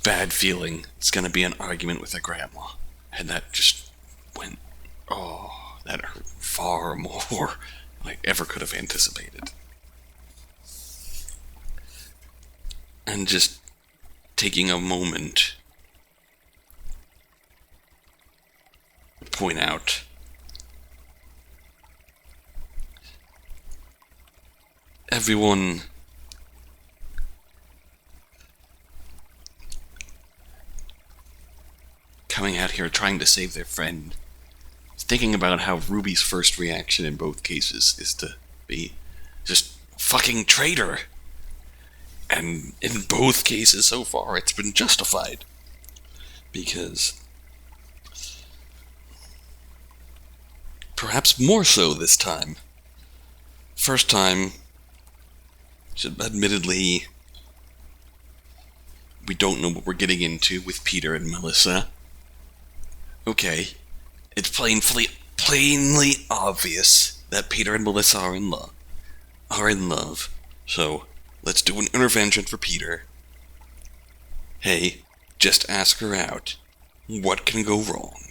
bad feeling. It's gonna be an argument with her grandma. And that just went, that hurt far more than I ever could have anticipated. And just taking a moment to point out everyone coming out here trying to save their friend, thinking about how Ruby's first reaction in both cases is to be just fucking traitor. And in both cases so far, it's been justified. Because perhaps more so this time. First time, admittedly, we don't know what we're getting into with Peter and Melissa. Okay, it's plainly obvious that Peter and Melissa are in love. So, let's do an intervention for Peter. Hey, just ask her out. What can go wrong?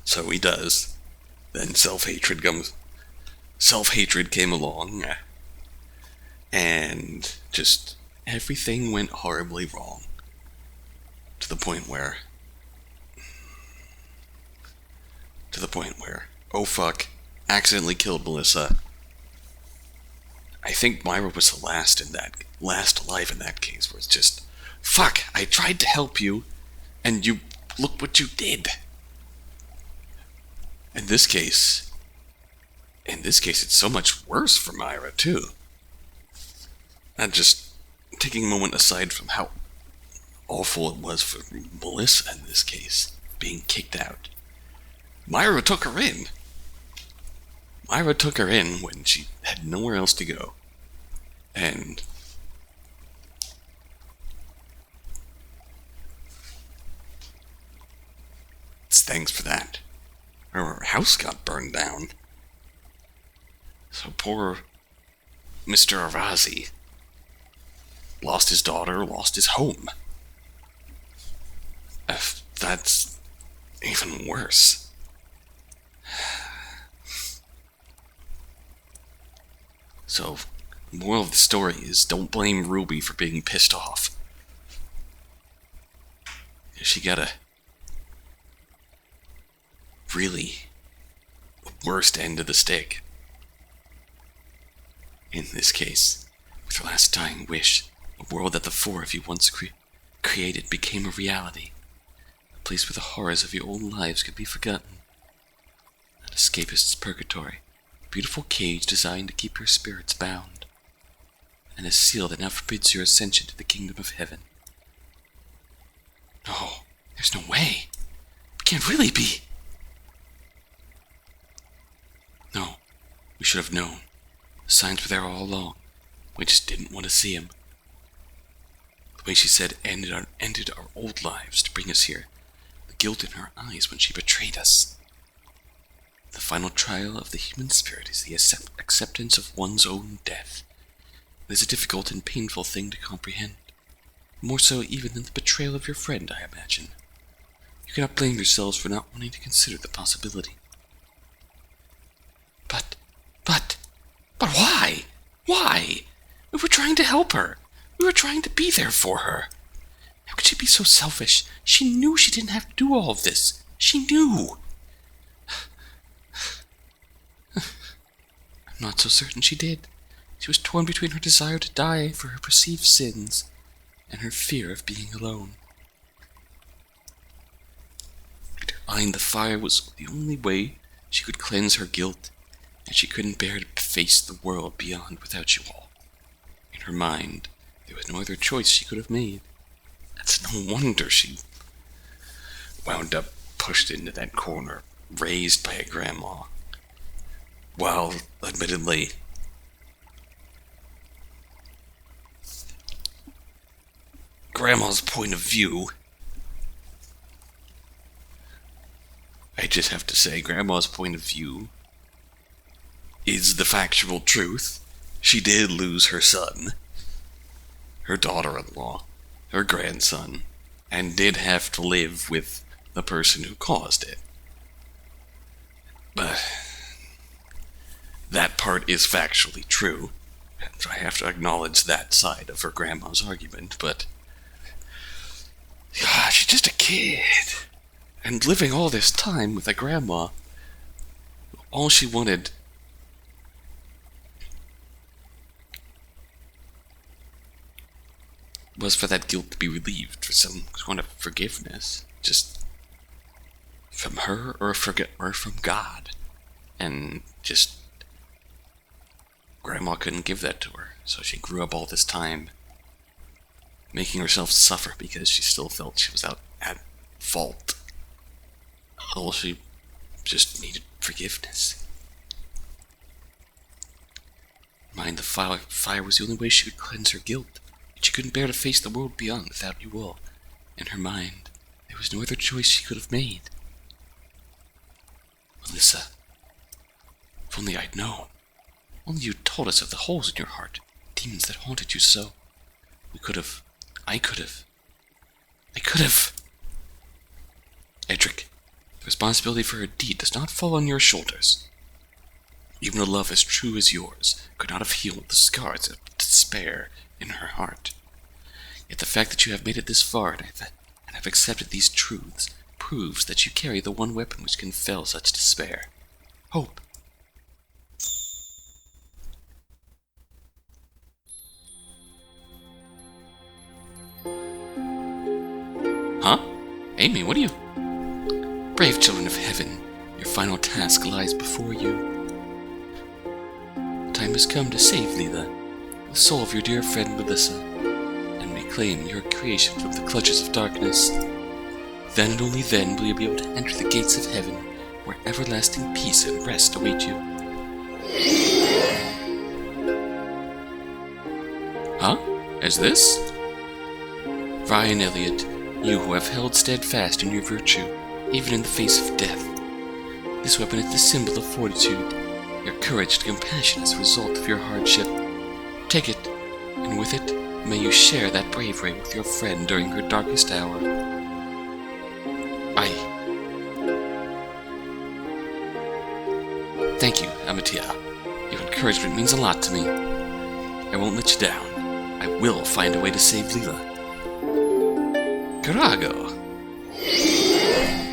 So he does. Then self-hatred came along. And just everything went horribly wrong. To the point where, oh fuck, accidentally killed Melissa. I think Myra was the last alive in that case, where it's just, fuck, I tried to help you, and you, look what you did. In this case, it's so much worse for Myra, too. And just taking a moment aside from how awful it was for Melissa in this case, being kicked out. Myra took her in. When she had nowhere else to go. And it's thanks for that. Her house got burned down. So poor Mr. Arazi lost his daughter, lost his home. That's even worse. So, moral of the story is don't blame Ruby for being pissed off. She got a really worst end of the stick. In this case, with her last dying wish, a world that the four of you once created became a reality. A place where the horrors of your own lives could be forgotten. An escapist's purgatory. A beautiful cage designed to keep your spirits bound. And a seal that now forbids your ascension to the kingdom of heaven. No, there's no way. We can't really be. No, we should have known. The signs were there all along. We just didn't want to see them. The way she said ended our old lives to bring us here. The guilt in her eyes when she betrayed us. The final trial of the human spirit is the acceptance of one's own death. It is a difficult and painful thing to comprehend. More so even than the betrayal of your friend, I imagine. You cannot blame yourselves for not wanting to consider the possibility. But why? Why? We were trying to help her. We were trying to be there for her. How could she be so selfish? She knew she didn't have to do all of this. She knew. I'm not so certain she did. She was torn between her desire to die for her perceived sins and her fear of being alone. Behind the fire was the only way she could cleanse her guilt, and she couldn't bear to face the world beyond without you all. In her mind, there was no other choice she could have made. It's no wonder she wound up pushed into that corner, raised by a grandma. While, admittedly, Grandma's point of view, I just have to say, Grandma's point of view is the factual truth. She did lose her son, her daughter-in-law, her grandson, and did have to live with the person who caused it. But that part is factually true, so I have to acknowledge that side of her grandma's argument, but God, she's just a kid. And living all this time with a grandma, all she wanted was for that guilt to be relieved, for some kind of forgiveness, just from her or from God. And just Grandma couldn't give that to her, so she grew up all this time making herself suffer because she still felt she was out at fault. Well, she just needed forgiveness. Mind, the fire was the only way she could cleanse her guilt. She couldn't bear to face the world beyond without you all. In her mind, there was no other choice she could have made. Melissa, if only I'd known. Only you'd told us of the holes in your heart, demons that haunted you so. I could have. Edric, the responsibility for her deed does not fall on your shoulders. Even a love as true as yours could not have healed the scars of despair in her heart. Yet the fact that you have made it this far and have accepted these truths proves that you carry the one weapon which can fell such despair. Hope. Huh? Amy, what are you? Brave children of heaven, your final task lies before you. The time has come to save Leela, the soul of your dear friend Melissa, and reclaim your creation from the clutches of darkness. Then and only then will you be able to enter the gates of heaven, where everlasting peace and rest await you. Huh? Is this? Ryan Elliot, you who have held steadfast in your virtue, even in the face of death. This weapon is the symbol of fortitude, your courage and compassion as a result of your hardship. Take it, and with it, may you share that bravery with your friend during her darkest hour. Thank you, Amatia. Your encouragement means a lot to me. I won't let you down. I will find a way to save Leela. Carago!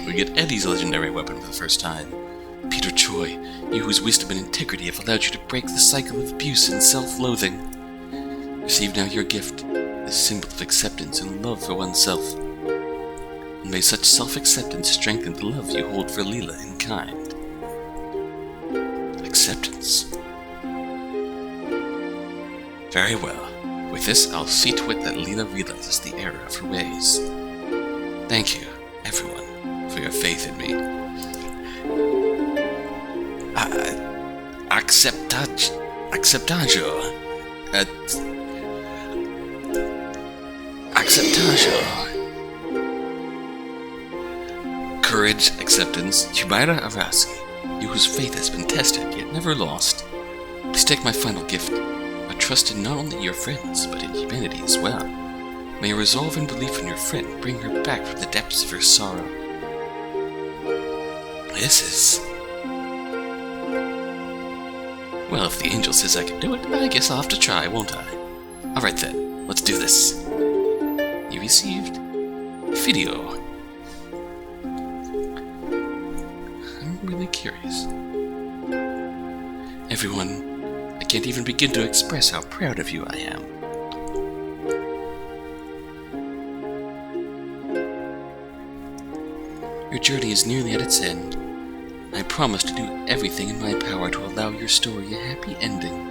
We get Eddie's legendary weapon for the first time. Peter Choi, you whose wisdom and integrity have allowed you to break the cycle of abuse and self-loathing. Receive now your gift, this symbol of acceptance and love for oneself. And may such self-acceptance strengthen the love you hold for Leela in kind. Acceptance. Very well. With this, I'll see to it that Leela realizes the error of her ways. Thank you, everyone, for your faith in me. Acceptaggio. Courage, acceptance, Humaira Araski, you whose faith has been tested yet never lost. Please take my final gift, a trust in not only your friends, but in humanity as well. May your resolve and belief in your friend bring her back from the depths of her sorrow. This is... Well, if the angel says I can do it, I guess I'll have to try, won't I? Alright then, let's do this. You received video. I'm really curious. Everyone, I can't even begin to express how proud of you I am. Your journey is nearly at its end. I promise to do everything in my power to allow your story a happy ending.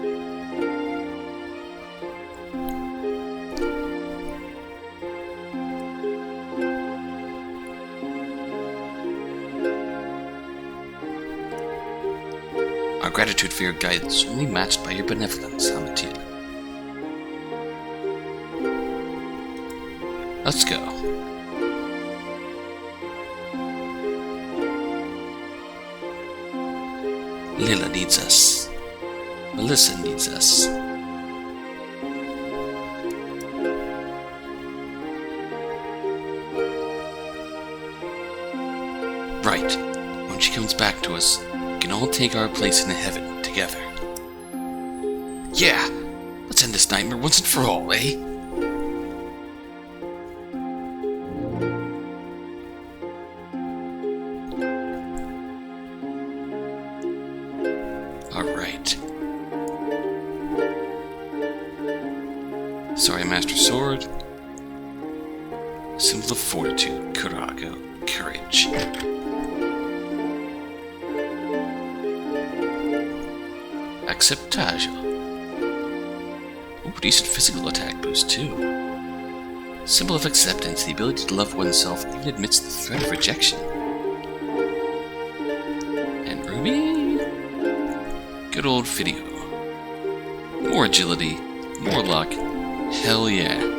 Gratitude for your guidance, only matched by your benevolence, Amatia. Let's go. Lila needs us. Melissa needs us. Right. When she comes back to us, we can all take our place in heaven together. Yeah! Let's end this nightmare once and for all, eh? Alright. Sorry, Master Sword. Symbol of fortitude, Kurago, courage. Acceptage. Ooh, decent physical attack boost, too. Symbol of acceptance, the ability to love oneself even amidst the threat of rejection. And Ruby? Good old Fidio. More agility, more luck. Hell yeah.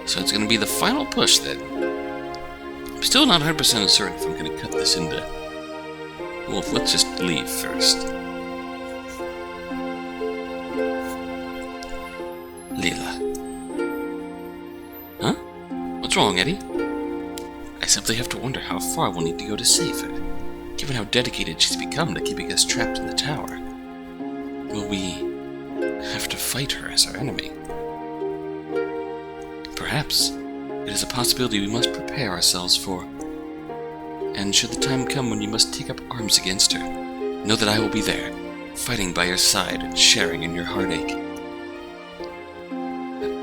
So it's going to be the final push then. I'm still not 100% certain if I'm going to cut this into... Well, let's just leave first. Lila. Huh? What's wrong, Eddie? I simply have to wonder how far we'll need to go to save her, given how dedicated she's become to keeping us trapped in the tower. Will we have to fight her as our enemy? Perhaps it is a possibility we must prepare ourselves for. And should the time come when you must take up arms against her, know that I will be there, fighting by your side and sharing in your heartache.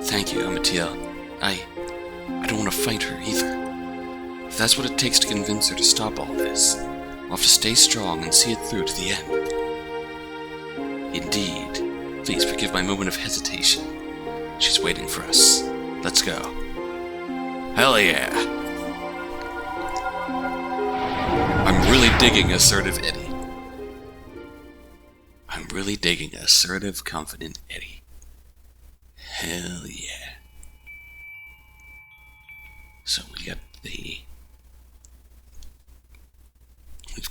Thank you, Amatiel. I don't want to fight her either. If that's what it takes to convince her to stop all this, we'll have to stay strong and see it through to the end. Indeed. Please forgive my moment of hesitation. She's waiting for us. Let's go. Hell yeah! I'm really digging assertive Eddie. I'm really digging assertive, confident Eddie. Hell yeah. So we've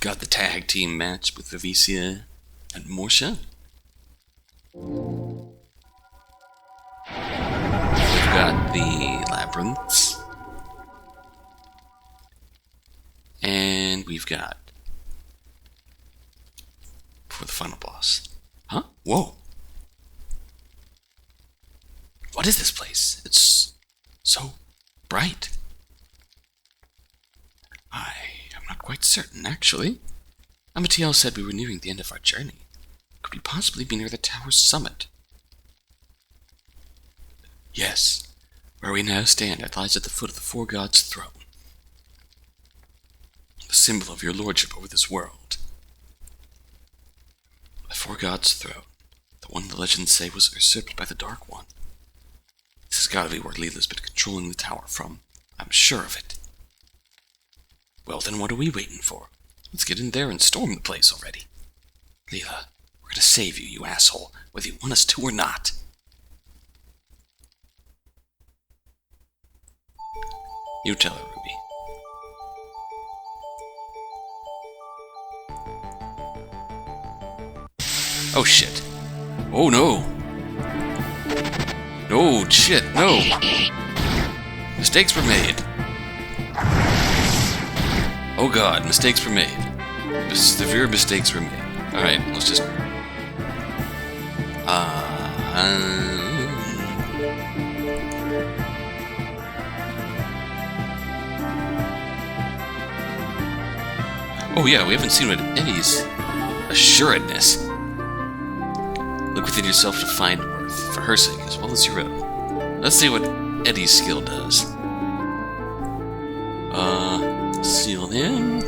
got the tag team match with Vivicia and Morsha. We've got the labyrinths. And we've got for the final boss. Huh? Whoa. What is this place? It's so bright. I'm not quite certain, actually. Amatiel said we were nearing the end of our journey. Could we possibly be near the tower's summit? Yes. Where we now stand, it lies at the foot of the Four Gods' throne. The symbol of your lordship over this world. The Four Gods' throne. The one the legends say was usurped by the Dark One. This has got to be where Lila's been controlling the tower from. I'm sure of it. Well, then what are we waiting for? Let's get in there and storm the place already. Lila, we're gonna save you, you asshole, whether you want us to or not. You tell her, Ruby. Oh, shit. Oh, no. No, shit, no. Mistakes were made. Oh god, mistakes were made. Severe mistakes were made. Alright, let's just... Oh yeah, we haven't seen what Eddie's assuredness. Look within yourself to find worth, for her sake as well as your own. Let's see what Eddie's skill does. Seal in.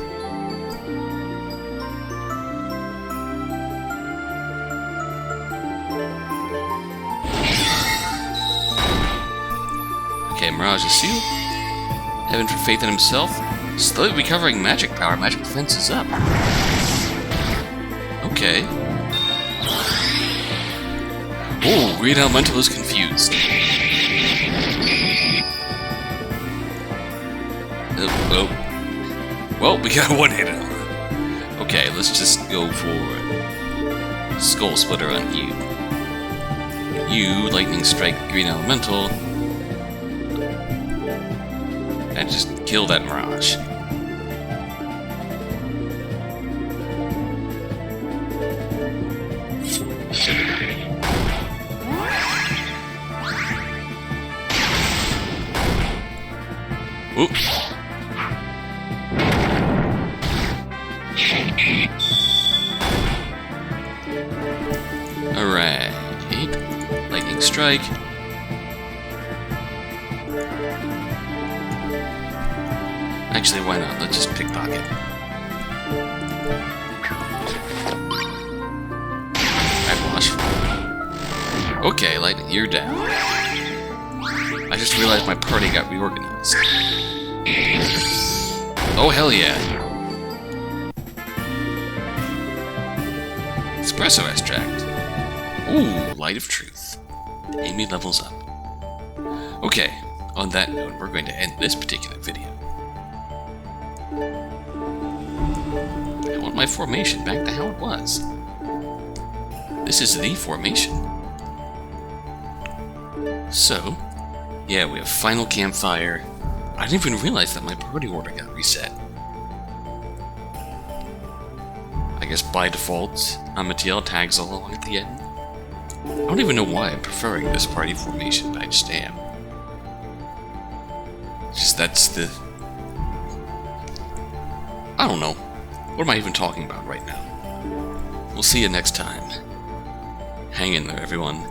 Mirage is sealed. Heaven for faith in himself. Slowly recovering magic power. Magic defense is up. Okay. Oh, Green Elemental is confused. Oh. Well, we got one hit on. Okay, let's just go for Skull Splitter on you. You, Lightning Strike, Green Elemental, and just kill that Mirage. Oops. Alright. Lightning Strike. Actually, why not? Let's just pickpocket. Backwash. Okay, Lightning, you're down. I just realized my party got reorganized. Oh, hell yeah. Espresso Extract. Ooh, Light of Truth. Amy levels up. Okay, on that note, we're going to end this particular video. I want my formation back to how it was. This is the formation. So, yeah, we have Final Campfire. I didn't even realize that my party order got reset. I guess by default, Amatiel tags along at the end. I don't even know why I'm preferring this party formation, but I just am. Just that's the... I don't know. What am I even talking about right now? We'll see you next time. Hang in there, everyone.